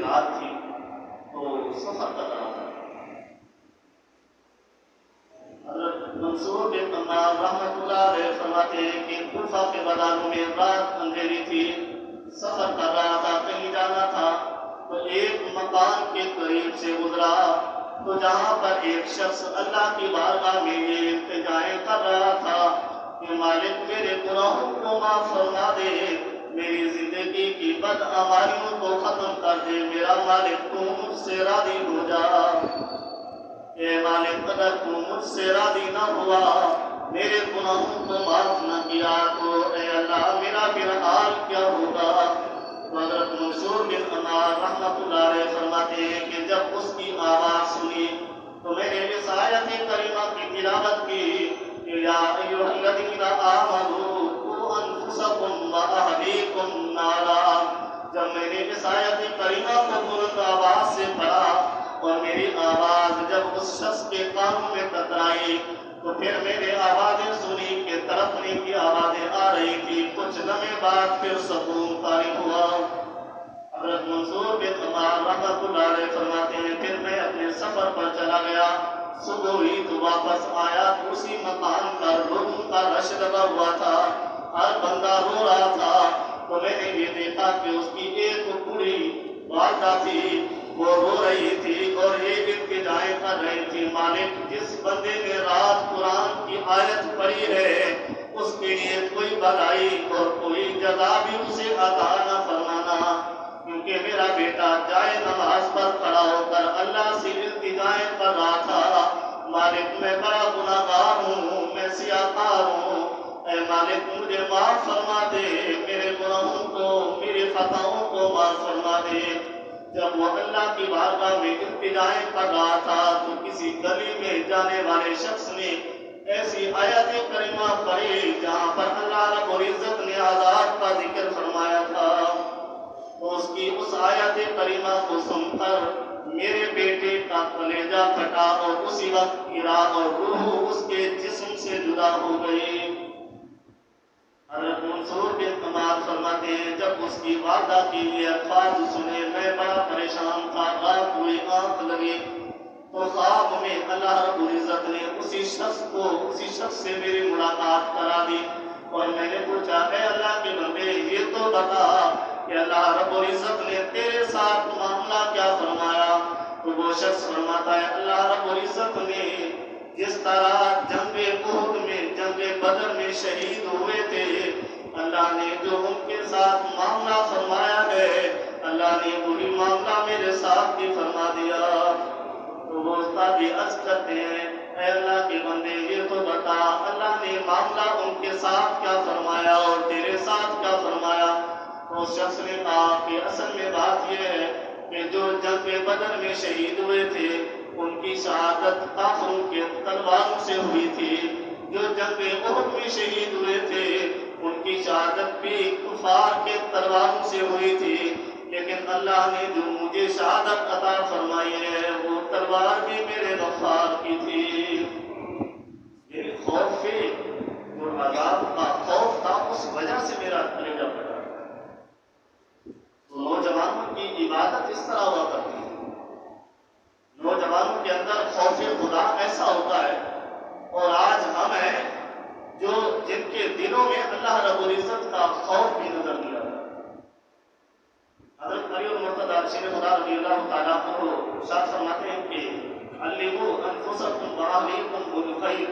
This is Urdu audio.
رات تھی تو سفر کر رہا تھا۔ حضرت منصور بن عمار رحمۃ اللہ علیہ فرماتے ہیں کہ کوفہ کے بازاروں میں رات اندھیری تھی، سفر کر رہا تھا، کہیں جانا تھا، تو ایک مکان کے قریب سے گزرا تو جہاں پر ایک شخص اللہ کی بارگاہ میں یہ التجائیں کر رہا تھا کہ مالک میرے گناہوں کو معاف فرما دے، میری زندگی کی بدعمالیوں کو ختم کر دے، میرا مالک تو مجھ سے راضی ہو جا۔ اے مالک اگر تو مجھ سے راضی نہ ہوا، میرے گناہوں کو معاف نہ کیا تو اے اللہ میرا پھر حال کیا ہوگا؟ حضرت منصور بن عمار رحمۃ اللہ علیہ فرماتے ہیں کہ جب اس کی آواز سنی تو میں نے اس آیت کریمہ کی تلاوت کی کہ یا ایھا الذین آمنوا قوا انفسکم واہلیکم نارا۔ جب میں نے اس آیت کریمہ کو بلند آواز سے پڑھا اور میری آواز جب اس شخص کے کانوں میں ٹکرائی تو پھر میں نے آوازیں سنی کہ تڑپنے کی آوازیں آ رہی تھی، کچھ لمحے بعد پھر سکون طاری ہوا۔ حضرت منصور بن عمار رحمۃ اللہ علیہ فرماتے ہیں پھر میں اپنے سفر پر چلا گیا، صبح ہوئی تو واپس آیا تو اسی مکان پر لوگوں کا رش لگا ہوا تھا، ہر بندہ رو رہا تھا، تو میں نے یہ دیکھا کہ اس کی ایک بوڑھی والدہ تھی، وہ رو رہی تھی اور یہ التجائیں کر رہی تھی، مالک جس بندے نے رات قرآن کی آیت پڑھی ہے اس کے لیے کوئی بھلائی اور کوئی جزا بھی اسے عطا نہ فرمانا، کیونکہ میرا بیٹا جائے نماز پر کھڑا ہو کر اللہ سے التجائیں کر رہا تھا، مالک میں بڑا گناہگار ہوں، میں سیاہکار ہوں، اے مالک مجھے معاف فرما دے، میرے گناہوں کو میرے خطاؤں کو معاف فرما دے۔ جب وہ اللہ کی بارگاہ میں التجائیں کر رہا تھا تو کسی گلی میں جانے والے شخص نے ایسی آیت کریمہ پڑھی جہاں پر اللہ رب العزت نے عذاب کا ذکر فرمایا تھا، تو اس کی اس آیت کریمہ کو سن کر میرے بیٹے کا کلیجہ پھٹا اور اسی وقت گرا اور روح اس کے جسم سے جدا ہو گئی۔ حضرت منصور بن عمار فرماتے ہیں جب اس کی والدہ کی یہ الفاظ سنے میں بڑا پریشان تھا، رات ہوئی آنکھ لگی تو خواب میں اللہ رب العزت نے اسی شخص سے میری ملاقات کرا دی اور میں نے پوچھا اے اللہ کے بندے یہ تو بتا کہ اللہ رب العزت نے تیرے ساتھ معاملہ کیا فرمایا؟ تو وہ شخص فرماتا ہے اللہ رب العزت نے جس طرح جنگ احد میں جنگ بدر میں شہید ہوئے تھے، اللہ نے جو ان کے ساتھ معاملہ فرمایا ہے اللہ نے وہی معاملہ میرے ساتھ بھی فرما دیا۔ تو وہ استاد عرض کرتے ہیں اے اللہ کے بندے یہ تو بتا اللہ نے معاملہ ان کے ساتھ کیا فرمایا اور تیرے ساتھ کیا فرمایا؟ تو اس شخص نے کہا کہ اصل میں بات یہ ہے کہ جو جنگ بدر میں شہید ہوئے تھے ان کی شہادت کافروں کے تلواروں سے ہوئی تھی، جو جنگ احد میں شہید ہوئے تھے ان کی شہادت بھی کفار کے تلواروں سے ہوئی تھی، لیکن اللہ نے جو مجھے شہادت عطا فرمائی ہے وہ تلوار بھی میرے غفار کی تھی۔ یہ خوف سے جو عذاب کا خوف تھا اس وجہ سے میرا کلیجہ پھٹا۔ تو نوجوانوں کی عبادت اس طرح ہوا کرتی ہے، نوجوانوں کے اندر خوف خدا ایسا ہوتا ہے، اور آج ہم ہیں جو جن کے دلوں میں اللہ رب العزت کا خوف بھی نظر نہیں آتا۔ حضرت علی المرتضی شیر خدا رضی اللہ تعالیٰ عنہ ارشاد فرماتے ہیں کہ علموا انفسکم واہلیکم بالخیر،